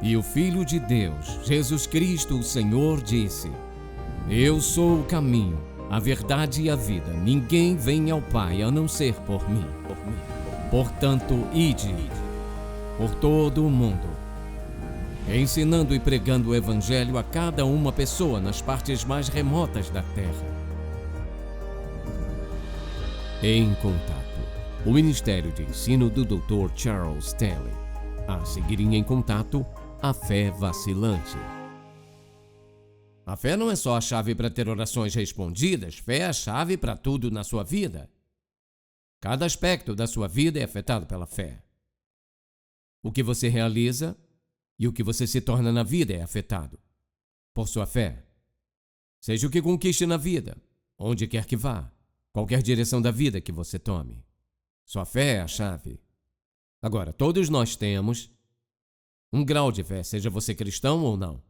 E o Filho de Deus, Jesus Cristo, o Senhor, disse: Eu sou o caminho, a verdade e a vida. Ninguém vem ao Pai a não ser por mim. Portanto, ide por todo o mundo, ensinando e pregando o Evangelho a cada uma pessoa nas partes mais remotas da terra. Em Contato, o Ministério de Ensino do Dr. Charles Stanley. A seguir em Contato, a fé vacilante. A fé não é só a chave para ter orações respondidas, fé é a chave para tudo na sua vida. Cada aspecto da sua vida é afetado pela fé. O que você realiza e o que você se torna na vida é afetado por sua fé. Seja o que conquiste na vida, onde quer que vá, qualquer direção da vida que você tome, sua fé é a chave. Agora, todos nós temos um grau de fé, seja você cristão ou não.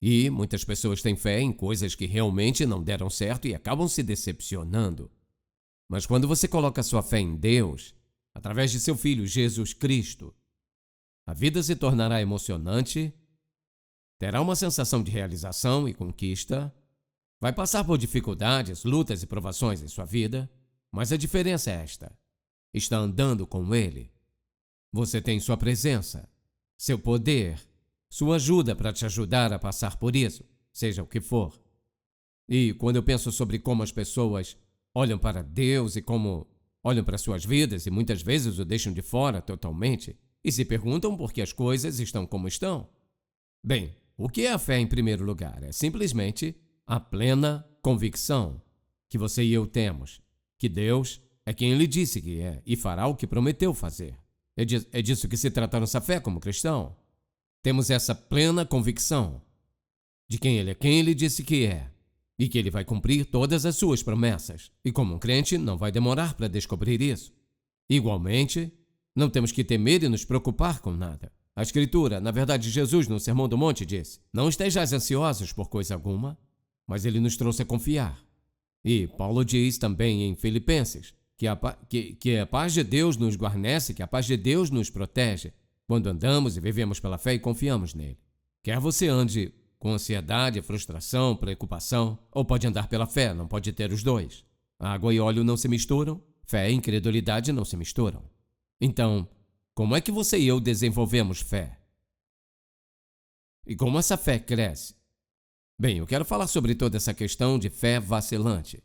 E muitas pessoas têm fé em coisas que realmente não deram certo e acabam se decepcionando. Mas quando você coloca sua fé em Deus, através de seu Filho Jesus Cristo, a vida se tornará emocionante, terá uma sensação de realização e conquista, vai passar por dificuldades, lutas e provações em sua vida, mas a diferença é esta: está andando com Ele. Você tem sua presença, seu poder, sua ajuda para te ajudar a passar por isso, seja o que for. E quando eu penso sobre como as pessoas olham para Deus e como olham para suas vidas e muitas vezes o deixam de fora totalmente e se perguntam por que as coisas estão como estão. Bem, o que é a fé em primeiro lugar? É simplesmente a plena convicção que você e eu temos, que Deus é quem Ele disse que é e fará o que prometeu fazer. É disso que se trata a nossa fé como cristão. Temos essa plena convicção de quem Ele disse que é e que Ele vai cumprir todas as suas promessas. E como um crente, não vai demorar para descobrir isso. Igualmente, não temos que temer e nos preocupar com nada. A Escritura, na verdade, Jesus no Sermão do Monte disse: Não estejais ansiosos por coisa alguma, mas Ele nos trouxe a confiar. E Paulo diz também em Filipenses que a paz de Deus nos guarnece, que a paz de Deus nos protege, quando andamos e vivemos pela fé e confiamos nele. Quer você ande com ansiedade, frustração, preocupação, ou pode andar pela fé, não pode ter os dois. Água e óleo não se misturam, fé e incredulidade não se misturam. Então, como é que você e eu desenvolvemos fé? E como essa fé cresce? Bem, eu quero falar sobre toda essa questão de fé vacilante.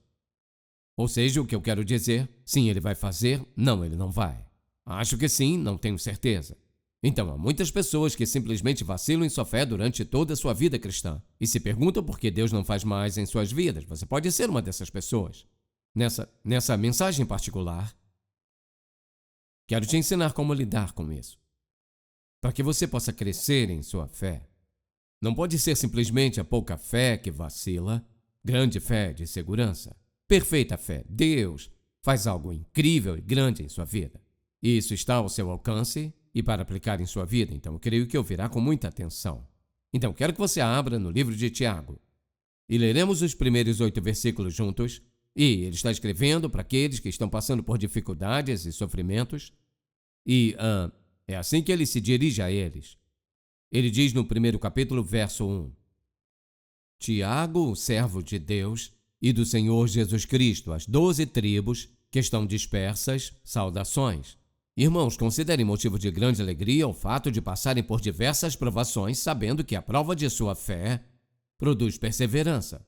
Ou seja, o que eu quero dizer, sim, Ele vai fazer, não, Ele não vai. Acho que sim, não tenho certeza. Então, há muitas pessoas que simplesmente vacilam em sua fé durante toda a sua vida cristã e se perguntam por que Deus não faz mais em suas vidas. Você pode ser uma dessas pessoas. Nessa mensagem particular, quero te ensinar como lidar com isso, para que você possa crescer em sua fé. Não pode ser simplesmente a pouca fé que vacila, grande fé de segurança. Perfeita fé, Deus faz algo incrível e grande em sua vida. Isso está ao seu alcance e para aplicar em sua vida, então eu creio que ouvirá com muita atenção. Então, quero que você abra no livro de Tiago e leremos os primeiros 8 versículos juntos. E ele está escrevendo para aqueles que estão passando por dificuldades e sofrimentos. E é assim que ele se dirige a eles. Ele diz no primeiro capítulo, verso 1. Tiago, o servo de Deus e do Senhor Jesus Cristo, as 12 tribos que estão dispersas, saudações. Irmãos, considerem motivo de grande alegria o fato de passarem por diversas provações, sabendo que a prova de sua fé produz perseverança.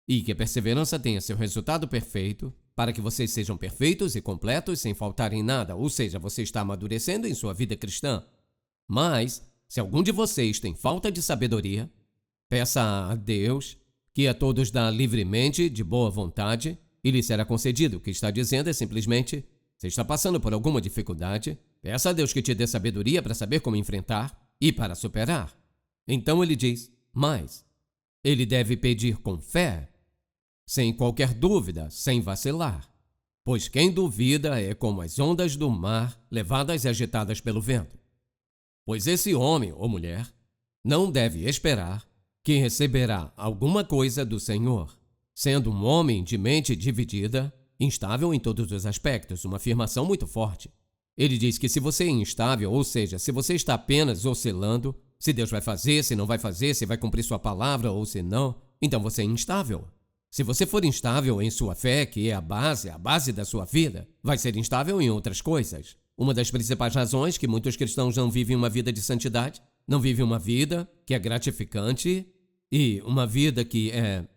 E que a perseverança tenha seu resultado perfeito, para que vocês sejam perfeitos e completos sem faltar em nada, ou seja, você está amadurecendo em sua vida cristã. Mas, se algum de vocês tem falta de sabedoria, peça a Deus, que a todos dá livremente, de boa vontade, e lhe será concedido. O que está dizendo é simplesmente: você está passando por alguma dificuldade, peça a Deus que te dê sabedoria para saber como enfrentar e para superar. Então ele diz, mas ele deve pedir com fé, sem qualquer dúvida, sem vacilar. Pois quem duvida é como as ondas do mar levadas e agitadas pelo vento. Pois esse homem ou mulher não deve esperar que receberá alguma coisa do Senhor, sendo um homem de mente dividida, instável em todos os aspectos, uma afirmação muito forte. Ele diz que se você é instável, ou seja, se você está apenas oscilando, se Deus vai fazer, se não vai fazer, se vai cumprir sua palavra ou se não, então você é instável. Se você for instável em sua fé, que é a base da sua vida, vai ser instável em outras coisas. Uma das principais razões que muitos cristãos não vivem uma vida de santidade, não vivem uma vida que é gratificante e uma vida que é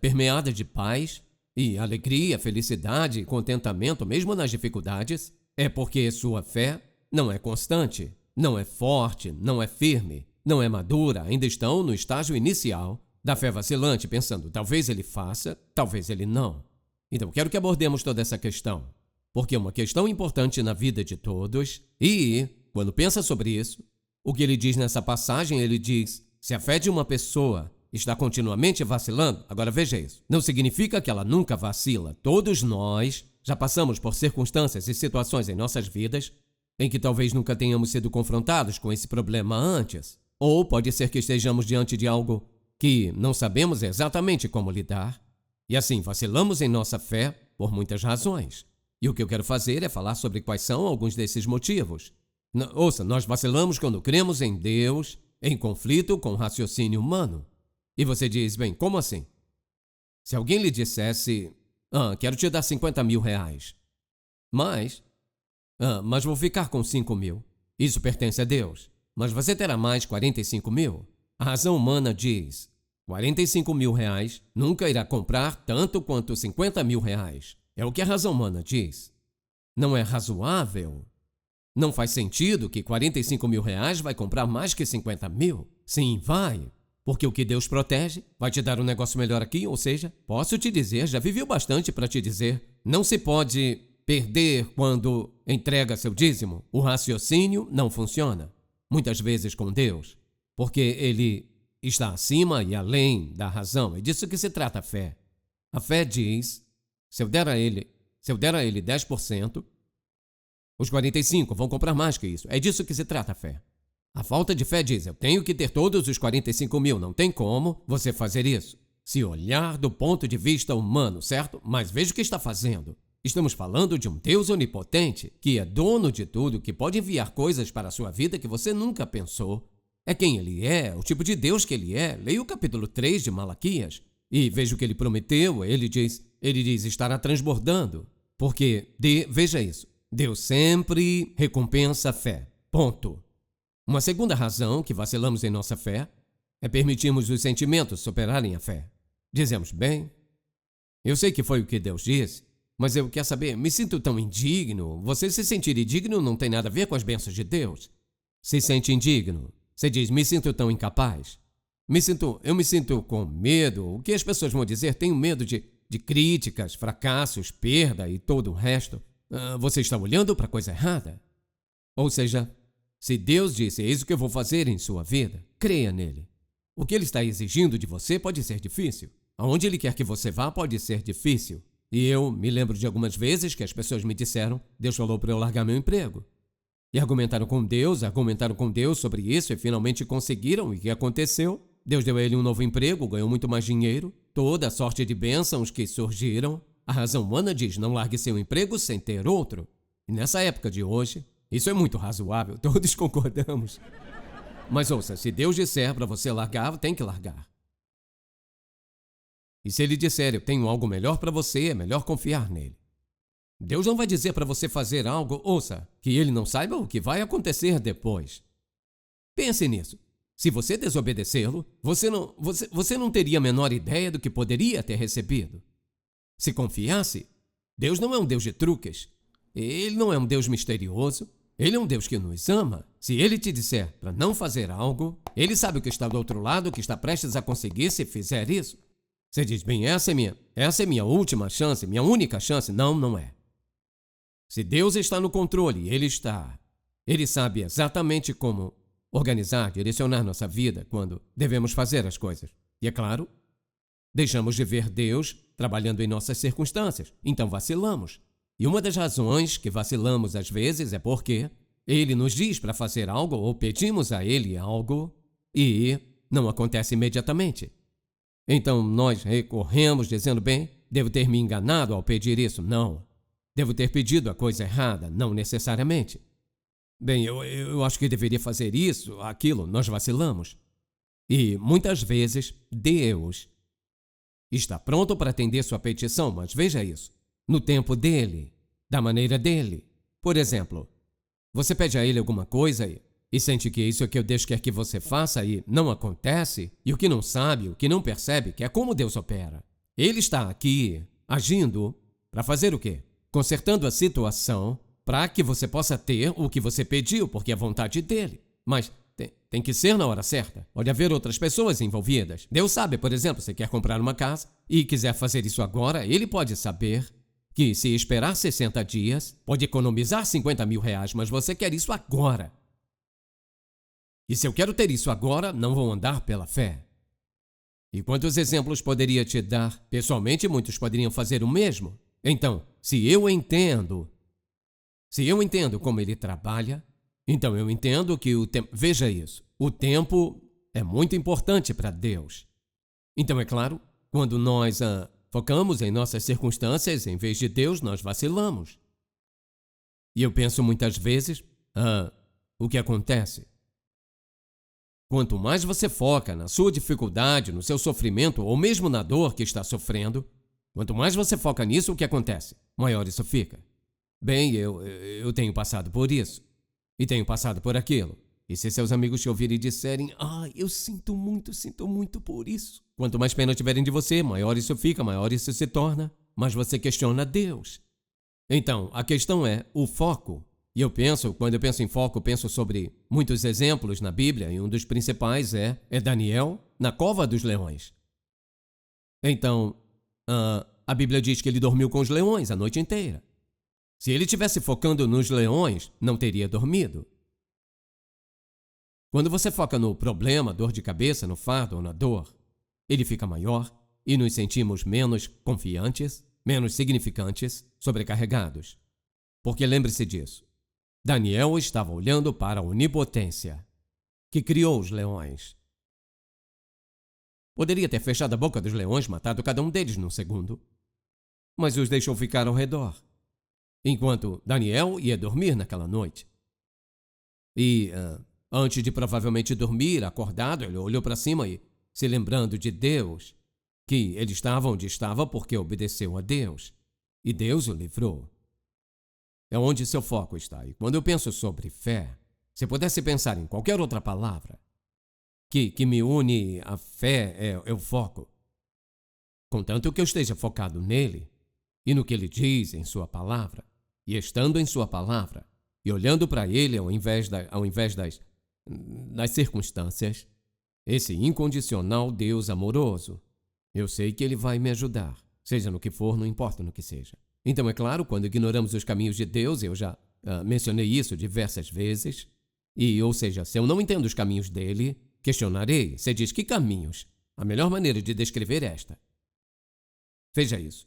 permeada de paz e alegria, felicidade e contentamento, mesmo nas dificuldades, é porque sua fé não é constante, não é forte, não é firme, não é madura, ainda estão no estágio inicial da fé vacilante, pensando, talvez ele faça, talvez ele não. Então, quero que abordemos toda essa questão, porque é uma questão importante na vida de todos e, quando pensa sobre isso, o que ele diz nessa passagem, ele diz, se a fé de uma pessoa está continuamente vacilando, agora veja isso, não significa que ela nunca vacila. Todos nós já passamos por circunstâncias e situações em nossas vidas em que talvez nunca tenhamos sido confrontados com esse problema antes, ou pode ser que estejamos diante de algo que não sabemos exatamente como lidar, e assim vacilamos em nossa fé por muitas razões. E o que eu quero fazer é falar sobre quais são alguns desses motivos. Ouça, nós vacilamos quando cremos em Deus em conflito com o raciocínio humano. E você diz, bem, como assim? Se alguém lhe dissesse, quero te dar 50 mil reais, mas vou ficar com 5 mil. Isso pertence a Deus, mas você terá mais 45 mil. A razão humana diz, 45 mil reais nunca irá comprar tanto quanto 50 mil reais. É o que a razão humana diz. Não é razoável. Não faz sentido que 45 mil reais vai comprar mais que 50 mil. Sim, vai. Porque o que Deus protege vai te dar um negócio melhor aqui, ou seja, posso te dizer, já vivi o bastante para te dizer, não se pode perder quando entrega seu dízimo. O raciocínio não funciona, muitas vezes com Deus, porque Ele está acima e além da razão. É disso que se trata a fé. A fé diz, se eu der a Ele 10%, os 45 vão comprar mais que isso. É disso que se trata a fé. A falta de fé diz, eu tenho que ter todos os 45 mil, não tem como você fazer isso. Se olhar do ponto de vista humano, certo? Mas veja o que está fazendo. Estamos falando de um Deus onipotente, que é dono de tudo, que pode enviar coisas para a sua vida que você nunca pensou. É quem Ele é, o tipo de Deus que Ele é. Leia o capítulo 3 de Malaquias e veja o que Ele prometeu. Ele diz estará transbordando. Porque, veja isso, Deus sempre recompensa a fé. Ponto. Uma segunda razão que vacilamos em nossa fé é permitirmos os sentimentos superarem a fé. Dizemos, bem, eu sei que foi o que Deus disse, mas eu quero saber, me sinto tão indigno. Você se sentir indigno não tem nada a ver com as bênçãos de Deus. Se sente indigno. Você diz, me sinto tão incapaz. Eu me sinto com medo. O que as pessoas vão dizer? Tenho medo de críticas, fracassos, perda e todo o resto. Você está olhando para a coisa errada. Ou seja, se Deus disse, eis o que eu vou fazer em sua vida, creia nele. O que Ele está exigindo de você pode ser difícil. Aonde Ele quer que você vá pode ser difícil. E eu me lembro de algumas vezes que as pessoas me disseram, Deus falou para eu largar meu emprego. E argumentaram com Deus sobre isso e finalmente conseguiram. E o que aconteceu? Deus deu a ele um novo emprego, ganhou muito mais dinheiro, toda a sorte de bênçãos que surgiram. A razão humana diz, não largue seu emprego sem ter outro. E nessa época de hoje, isso é muito razoável, todos concordamos. Mas ouça, se Deus disser para você largar, tem que largar. E se Ele disser, eu tenho algo melhor para você, é melhor confiar nele. Deus não vai dizer para você fazer algo, ouça, que Ele não saiba o que vai acontecer depois. Pense nisso. Se você desobedecê-lo, você não teria a menor ideia do que poderia ter recebido. Se confiasse, Deus não é um Deus de truques. Ele não é um Deus misterioso. Ele é um Deus que nos ama. Se Ele te disser para não fazer algo, Ele sabe o que está do outro lado, o que está prestes a conseguir se fizer isso. Você diz, bem, essa é minha última chance, minha única chance. Não, não é. Se Deus está no controle, Ele sabe exatamente como organizar, direcionar nossa vida quando devemos fazer as coisas. E é claro, deixamos de ver Deus trabalhando em nossas circunstâncias, então vacilamos. E uma das razões que vacilamos às vezes é porque Ele nos diz para fazer algo ou pedimos a Ele algo e não acontece imediatamente. Então nós recorremos dizendo, bem, devo ter me enganado ao pedir isso? Não. Devo ter pedido a coisa errada? Não necessariamente. Bem, eu acho que deveria fazer isso, aquilo, nós vacilamos. E muitas vezes Deus está pronto para atender sua petição, mas veja isso, no tempo dele, da maneira dele. Por exemplo, você pede a ele alguma coisa e sente que isso é o que Deus quer que você faça e não acontece, e o que não sabe, o que não percebe, que é como Deus opera. Ele está aqui, agindo, para fazer o quê? Consertando a situação para que você possa ter o que você pediu, porque é vontade dele. Mas tem que ser na hora certa. Pode haver outras pessoas envolvidas. Deus sabe, por exemplo, se quer comprar uma casa e quiser fazer isso agora, ele pode saber que se esperar 60 dias, pode economizar 50 mil reais, mas você quer isso agora. E se eu quero ter isso agora, não vou andar pela fé. E quantos exemplos poderia te dar? Pessoalmente, muitos poderiam fazer o mesmo. Então, se eu entendo como ele trabalha, então eu entendo que o tempo... Veja isso, o tempo é muito importante para Deus. Então, é claro, quando nós focamos em nossas circunstâncias, em vez de Deus, nós vacilamos. E eu penso muitas vezes, o que acontece? Quanto mais você foca na sua dificuldade, no seu sofrimento ou mesmo na dor que está sofrendo, quanto mais você foca nisso, o que acontece? Maior isso fica. Bem, eu tenho passado por isso. E tenho passado por aquilo. E se seus amigos te ouvirem e disserem, eu sinto muito por isso. Quanto mais pena tiverem de você, maior isso fica, maior isso se torna. Mas você questiona Deus. Então, a questão é o foco. E quando eu penso em foco, penso sobre muitos exemplos na Bíblia, e um dos principais é Daniel na cova dos leões. Então, a Bíblia diz que ele dormiu com os leões a noite inteira. Se ele estivesse focando nos leões, não teria dormido. Quando você foca no problema, dor de cabeça, no fardo ou na dor, ele fica maior e nos sentimos menos confiantes, menos significantes, sobrecarregados. Porque lembre-se disso. Daniel estava olhando para a onipotência que criou os leões. Poderia ter fechado a boca dos leões, matado cada um deles num segundo, mas os deixou ficar ao redor, enquanto Daniel ia dormir naquela noite. E, antes de provavelmente dormir, acordado, ele olhou para cima e, se lembrando de Deus, que ele estava onde estava porque obedeceu a Deus, e Deus o livrou. É onde seu foco está. E quando eu penso sobre fé, se pudesse pensar em qualquer outra palavra que me une à fé, é o foco. Contanto que eu esteja focado nele e no que ele diz em sua palavra, e estando em sua palavra, e olhando para ele ao invés das circunstâncias, esse incondicional Deus amoroso, eu sei que ele vai me ajudar, seja no que for, não importa no que seja. Então, é claro, quando ignoramos os caminhos de Deus, eu já mencionei isso diversas vezes, ou seja, se eu não entendo os caminhos dele, questionarei. Você diz, que caminhos? A melhor maneira de descrever é esta. Veja isso.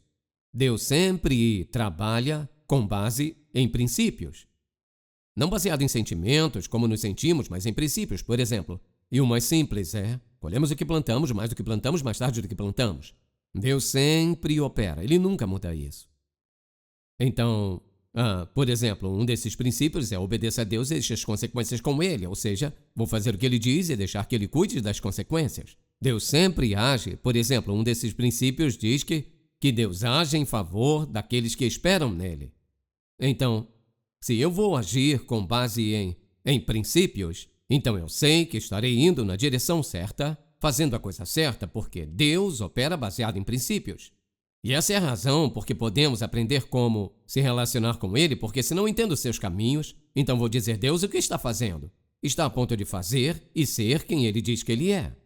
Deus sempre trabalha com base em princípios. Não baseado em sentimentos, como nos sentimos, mas em princípios, por exemplo. E o mais simples é, colhemos o que plantamos, mais do que plantamos, mais tarde do que plantamos. Deus sempre opera, ele nunca muda isso. Então, por exemplo, um desses princípios é obedecer a Deus e deixar as consequências com ele, ou seja, vou fazer o que ele diz e deixar que ele cuide das consequências. Deus sempre age, por exemplo, um desses princípios diz que Deus age em favor daqueles que esperam nele. Então, se eu vou agir com base em princípios, então eu sei que estarei indo na direção certa, fazendo a coisa certa, porque Deus opera baseado em princípios. E essa é a razão porque podemos aprender como se relacionar com ele, porque se não entendo seus caminhos, então vou dizer, Deus, o que está fazendo? Está a ponto de fazer e ser quem ele diz que ele é.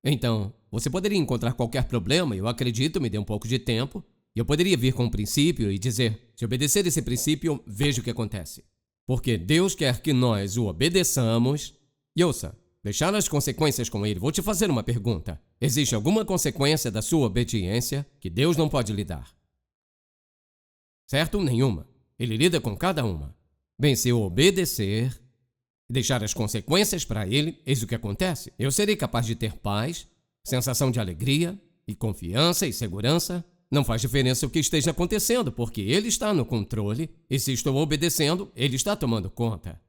Então, você poderia encontrar qualquer problema, eu acredito, me dê um pouco de tempo, e eu poderia vir com um princípio e dizer, se obedecer esse princípio, veja o que acontece. Porque Deus quer que nós o obedeçamos. E ouça, deixar as consequências com ele. Vou te fazer uma pergunta. Existe alguma consequência da sua obediência que Deus não pode lidar? Certo? Nenhuma. Ele lida com cada uma. Bem, se eu obedecer e deixar as consequências para ele, eis o que acontece. Eu serei capaz de ter paz, sensação de alegria e confiança e segurança. Não faz diferença o que esteja acontecendo, porque ele está no controle e se estou obedecendo, ele está tomando conta.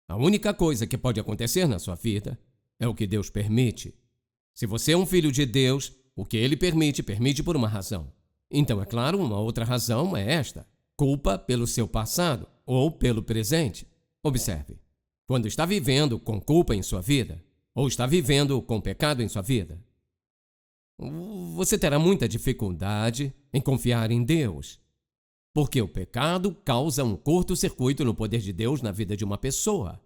A única coisa que pode acontecer na sua vida é o que Deus permite. Se você é um filho de Deus, o que Ele permite, permite por uma razão. Então, é claro, uma outra razão é esta: culpa pelo seu passado ou pelo presente. Observe, quando está vivendo com culpa em sua vida, ou está vivendo com pecado em sua vida, você terá muita dificuldade em confiar em Deus, porque o pecado causa um curto-circuito no poder de Deus na vida de uma pessoa.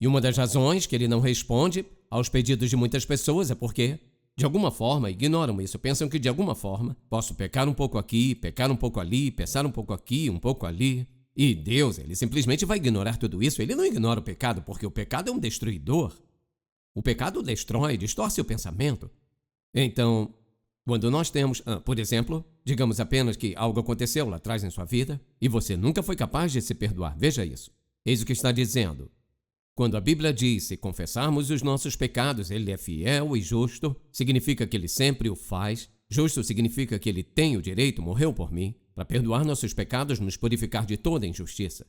E uma das razões que ele não responde aos pedidos de muitas pessoas é porque, de alguma forma, ignoram isso. Pensam que, de alguma forma, posso pecar um pouco aqui, pecar um pouco ali, pensar um pouco aqui, um pouco ali. E Deus, ele simplesmente vai ignorar tudo isso. Ele não ignora o pecado, porque o pecado é um destruidor. O pecado destrói, distorce o pensamento. Então, quando nós temos, por exemplo, digamos apenas que algo aconteceu lá atrás em sua vida e você nunca foi capaz de se perdoar. Veja isso. Eis o que está dizendo. Quando a Bíblia diz: se confessarmos os nossos pecados, Ele é fiel e justo, significa que Ele sempre o faz. Justo significa que Ele tem o direito, morreu por mim, para perdoar nossos pecados, nos purificar de toda injustiça.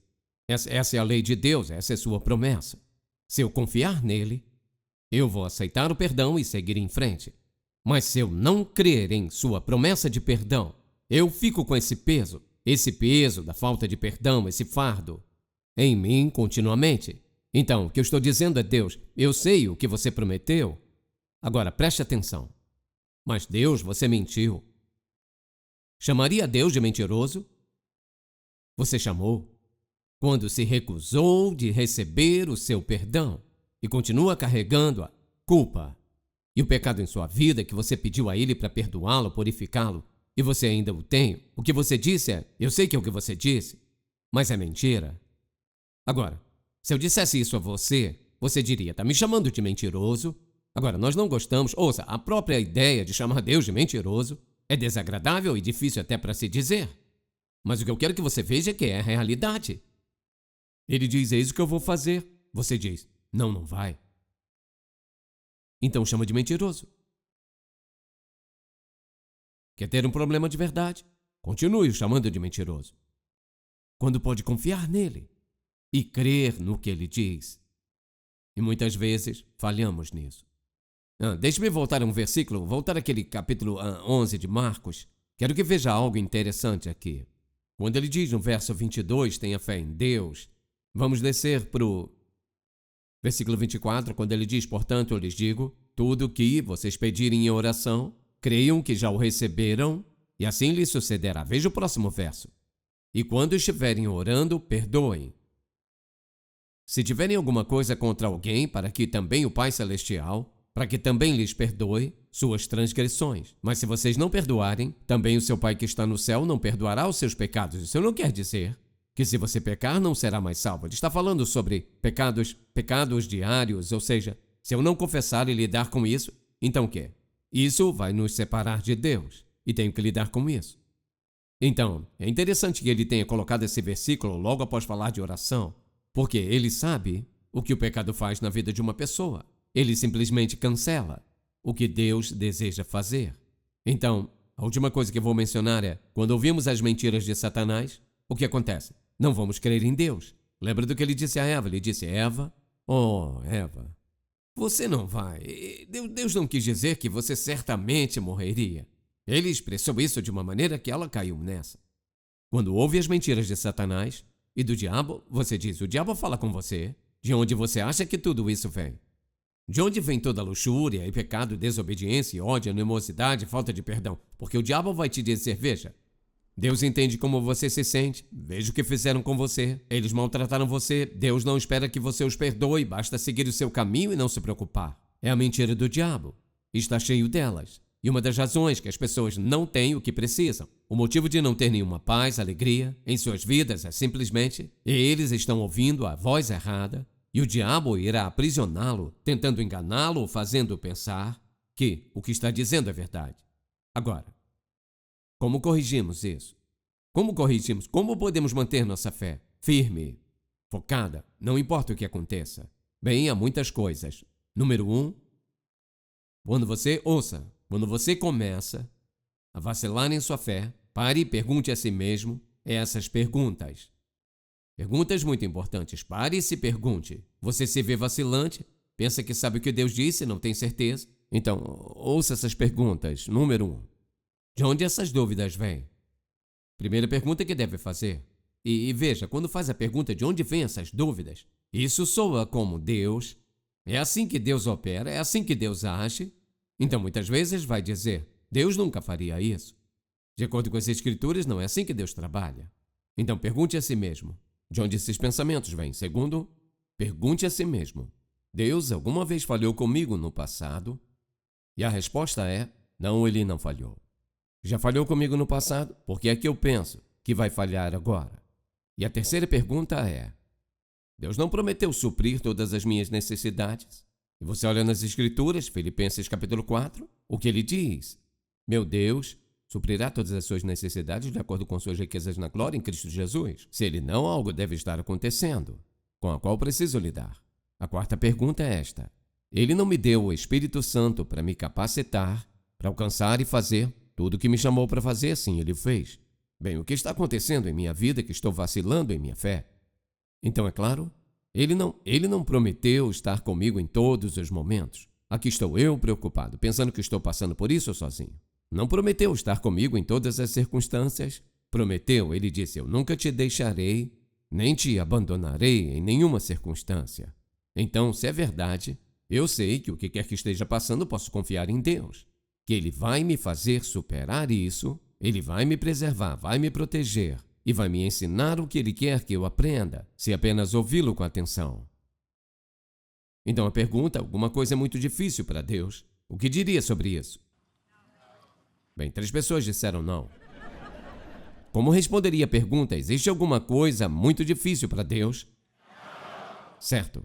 Essa é a lei de Deus, essa é sua promessa. Se eu confiar nele, eu vou aceitar o perdão e seguir em frente. Mas se eu não crer em sua promessa de perdão, eu fico com esse peso da falta de perdão, esse fardo, em mim continuamente. Então, o que eu estou dizendo é: Deus, eu sei o que você prometeu. Agora, preste atenção. Mas Deus, você mentiu. Chamaria Deus de mentiroso? Você chamou quando se recusou de receber o seu perdão e continua carregando a culpa e o pecado em sua vida que você pediu a Ele para perdoá-lo, purificá-lo, e você ainda o tem. O que você disse é: eu sei que é o que você disse, mas é mentira. Agora, se eu dissesse isso a você, você diria: está me chamando de mentiroso? Agora, nós não gostamos. Ouça, a própria ideia de chamar Deus de mentiroso é desagradável e difícil até para se dizer. Mas o que eu quero que você veja é que é a realidade. Ele diz: é isso que eu vou fazer. Você diz: não, não vai. Então chama de mentiroso. Quer ter um problema de verdade? Continue o chamando de mentiroso. Quando pode confiar nele e crer no que ele diz. E muitas vezes falhamos nisso. Deixe-me voltar a um versículo, voltar àquele capítulo 11 de Marcos. Quero que veja algo interessante aqui. Quando ele diz no verso 22, tenha fé em Deus, vamos descer para o versículo 24, quando ele diz: portanto, eu lhes digo, tudo o que vocês pedirem em oração, creiam que já o receberam, e assim lhes sucederá. Veja o próximo verso. E quando estiverem orando, perdoem. Se tiverem alguma coisa contra alguém, para que também o Pai Celestial, para que também lhes perdoe suas transgressões. Mas se vocês não perdoarem, também o seu Pai que está no céu não perdoará os seus pecados. Isso não quer dizer que se você pecar, não será mais salvo. Ele está falando sobre pecados diários, ou seja, se eu não confessar e lidar com isso, então o quê? Isso vai nos separar de Deus, e tenho que lidar com isso. Então, é interessante que ele tenha colocado esse versículo logo após falar de oração, porque ele sabe o que o pecado faz na vida de uma pessoa. Ele simplesmente cancela o que Deus deseja fazer. Então, a última coisa que eu vou mencionar é: quando ouvimos as mentiras de Satanás, o que acontece? Não vamos crer em Deus. Lembra do que ele disse a Eva? Ele disse: Eva, Eva, você não vai. Deus não quis dizer que você certamente morreria. Ele expressou isso de uma maneira que ela caiu nessa. Quando ouve as mentiras de Satanás e do diabo, você diz: o diabo fala com você. De onde você acha que tudo isso vem? De onde vem toda a luxúria e pecado, desobediência, ódio, animosidade, falta de perdão? Porque o diabo vai te dizer: veja, Deus entende como você se sente, veja o que fizeram com você, eles maltrataram você, Deus não espera que você os perdoe, basta seguir o seu caminho e não se preocupar. É a mentira do diabo, está cheio delas. E uma das razões que as pessoas não têm o que precisam, o motivo de não ter nenhuma paz, alegria em suas vidas é simplesmente eles estão ouvindo a voz errada e o diabo irá aprisioná-lo, tentando enganá-lo ou fazendo pensar que o que está dizendo é verdade. Agora, como corrigimos isso? Como podemos manter nossa fé firme, focada, não importa o que aconteça? Bem, há muitas coisas. Número 1, quando você começa a vacilar em sua fé, pare e pergunte a si mesmo essas perguntas. Perguntas muito importantes. Pare e se pergunte. Você se vê vacilante? Pensa que sabe o que Deus disse e não tem certeza? Então, ouça essas perguntas. Número 1. De onde essas dúvidas vêm? Primeira pergunta que deve fazer. E veja, quando faz a pergunta de onde vêm essas dúvidas, isso soa como Deus. É assim que Deus opera, é assim que Deus age. Então, muitas vezes vai dizer, Deus nunca faria isso. De acordo com as Escrituras, não é assim que Deus trabalha. Então, pergunte a si mesmo, de onde esses pensamentos vêm? Segundo, pergunte a si mesmo, Deus alguma vez falhou comigo no passado? E a resposta é, não, ele não falhou. Já falhou comigo no passado? Porque é que eu penso que vai falhar agora. E a terceira pergunta é, Deus não prometeu suprir todas as minhas necessidades? E você olha nas Escrituras, Filipenses capítulo 4, o que ele diz? Meu Deus suprirá todas as suas necessidades de acordo com suas riquezas na glória em Cristo Jesus. Se ele não, algo deve estar acontecendo, com a qual preciso lidar. A quarta pergunta é esta. Ele não me deu o Espírito Santo para me capacitar, para alcançar e fazer tudo o que me chamou para fazer, sim, ele fez. Bem, o que está acontecendo em minha vida é que estou vacilando em minha fé. Então, é claro, ele não prometeu estar comigo em todos os momentos. Aqui estou eu preocupado, pensando que estou passando por isso sozinho. Não prometeu estar comigo em todas as circunstâncias. Prometeu, ele disse, eu nunca te deixarei, nem te abandonarei em nenhuma circunstância. Então, se é verdade, eu sei que o que quer que esteja passando, posso confiar em Deus. Que Ele vai me fazer superar isso, Ele vai me preservar, vai me proteger e vai me ensinar o que Ele quer que eu aprenda, se apenas ouvi-lo com atenção. Então a pergunta, alguma coisa é muito difícil para Deus. O que diria sobre isso? Bem, 3 pessoas disseram não. Como responderia a pergunta, existe alguma coisa muito difícil para Deus? Certo.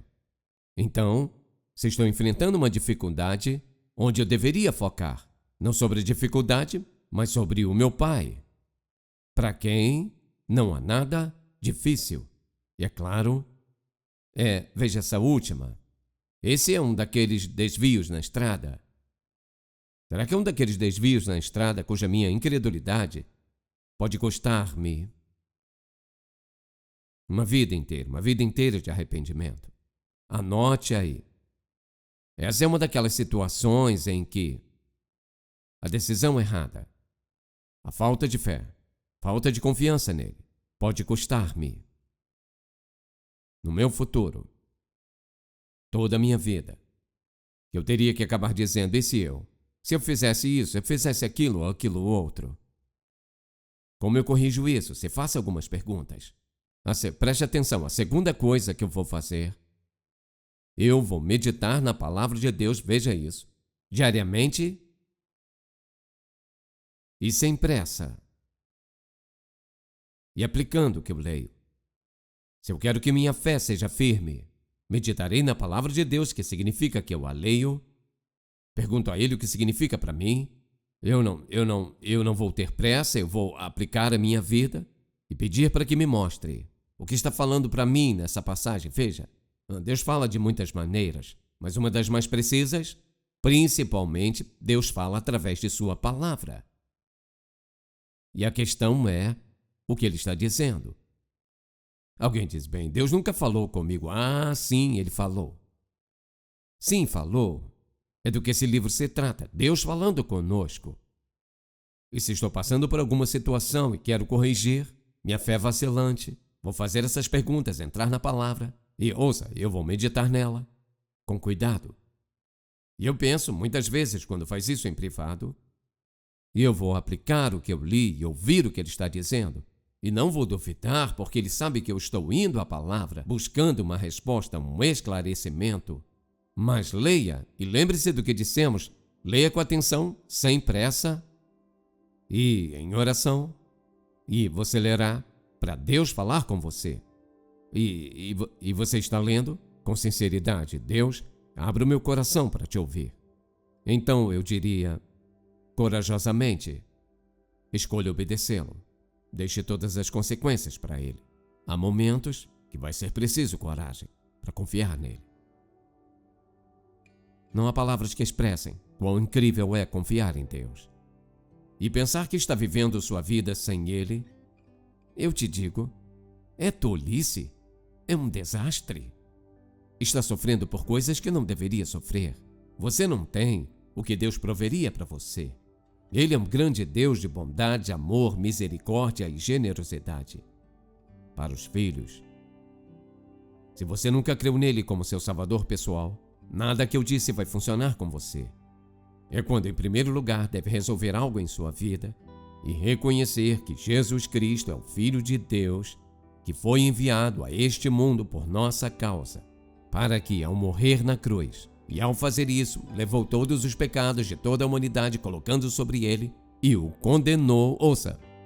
Então, se estou enfrentando uma dificuldade, onde eu deveria focar? Não sobre a dificuldade, mas sobre o meu Pai. Para quem não há nada difícil. E é claro, veja essa última. Esse é um daqueles desvios na estrada. Será que é um daqueles desvios na estrada cuja minha incredulidade pode custar-me uma vida inteira de arrependimento? Anote aí. Essa é uma daquelas situações em que a decisão errada, a falta de fé, falta de confiança nele, pode custar-me, no meu futuro, toda a minha vida. Eu teria que acabar dizendo, e se eu fizesse isso, eu fizesse aquilo ou aquilo outro? Como eu corrijo isso? Você faça algumas perguntas. Preste atenção, a segunda coisa que eu vou fazer, eu vou meditar na palavra de Deus, veja isso, diariamente e sem pressa. E aplicando o que eu leio. Se eu quero que minha fé seja firme, meditarei na palavra de Deus, que significa que eu a leio, pergunto a Ele o que significa para mim, eu não vou ter pressa, eu vou aplicar a minha vida e pedir para que me mostre o que está falando para mim nessa passagem. Veja, Deus fala de muitas maneiras, mas uma das mais precisas, principalmente, Deus fala através de sua palavra. E a questão é o que ele está dizendo. Alguém diz, bem, Deus nunca falou comigo. Ah, sim, ele falou. Sim, falou. É do que esse livro se trata, Deus falando conosco. E se estou passando por alguma situação e quero corrigir minha fé vacilante, vou fazer essas perguntas, entrar na palavra e, ouça, eu vou meditar nela, com cuidado. E eu penso, muitas vezes, quando faz isso em privado, e eu vou aplicar o que eu li e ouvir o que ele está dizendo. E não vou duvidar, porque ele sabe que eu estou indo à palavra, buscando uma resposta, um esclarecimento. Mas leia, e lembre-se do que dissemos, leia com atenção, sem pressa, e em oração. E você lerá para Deus falar com você. E você está lendo com sinceridade. Deus, abra o meu coração para te ouvir. Então eu diria, corajosamente, escolha obedecê-lo. Deixe todas as consequências para ele. Há momentos que vai ser preciso coragem para confiar nele. Não há palavras que expressem quão incrível é confiar em Deus. E pensar que está vivendo sua vida sem ele, eu te digo, É tolice. É um desastre. Está sofrendo por coisas que não deveria sofrer. Você não tem o que Deus proveria para você. Ele é um grande Deus de bondade, amor, misericórdia e generosidade para os filhos. Se você nunca creu nele como seu salvador pessoal, nada que eu disse vai funcionar com você. É quando, em primeiro lugar, deve resolver algo em sua vida e reconhecer que Jesus Cristo é o Filho de Deus que foi enviado a este mundo por nossa causa, para que, ao morrer na cruz, e ao fazer isso, levou todos os pecados de toda a humanidade colocando sobre ele e o condenou,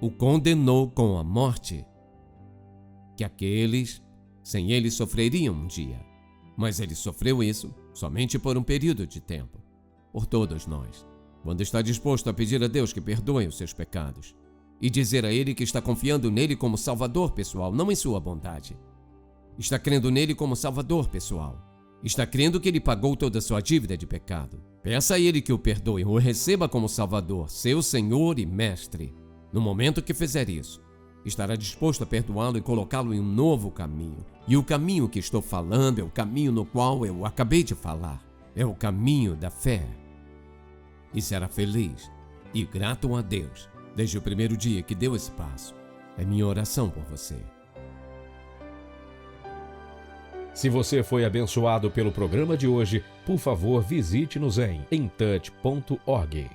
o condenou com a morte. Que aqueles sem ele sofreriam um dia, mas ele sofreu isso somente por um período de tempo, por todos nós, quando está disposto a pedir a Deus que perdoe os seus pecados e dizer a ele que está confiando nele como salvador pessoal, não em sua bondade. Está crendo nele como salvador pessoal. Está crendo que ele pagou toda a sua dívida de pecado. Peça a ele que o perdoe, o receba como salvador, seu Senhor e Mestre. No momento que fizer isso, estará disposto a perdoá-lo e colocá-lo em um novo caminho. E o caminho que estou falando é o caminho no qual eu acabei de falar. É o caminho da fé. E será feliz e grato a Deus desde o primeiro dia que deu esse passo. É minha oração por você. Se você foi abençoado pelo programa de hoje, por favor, visite-nos em entouch.org.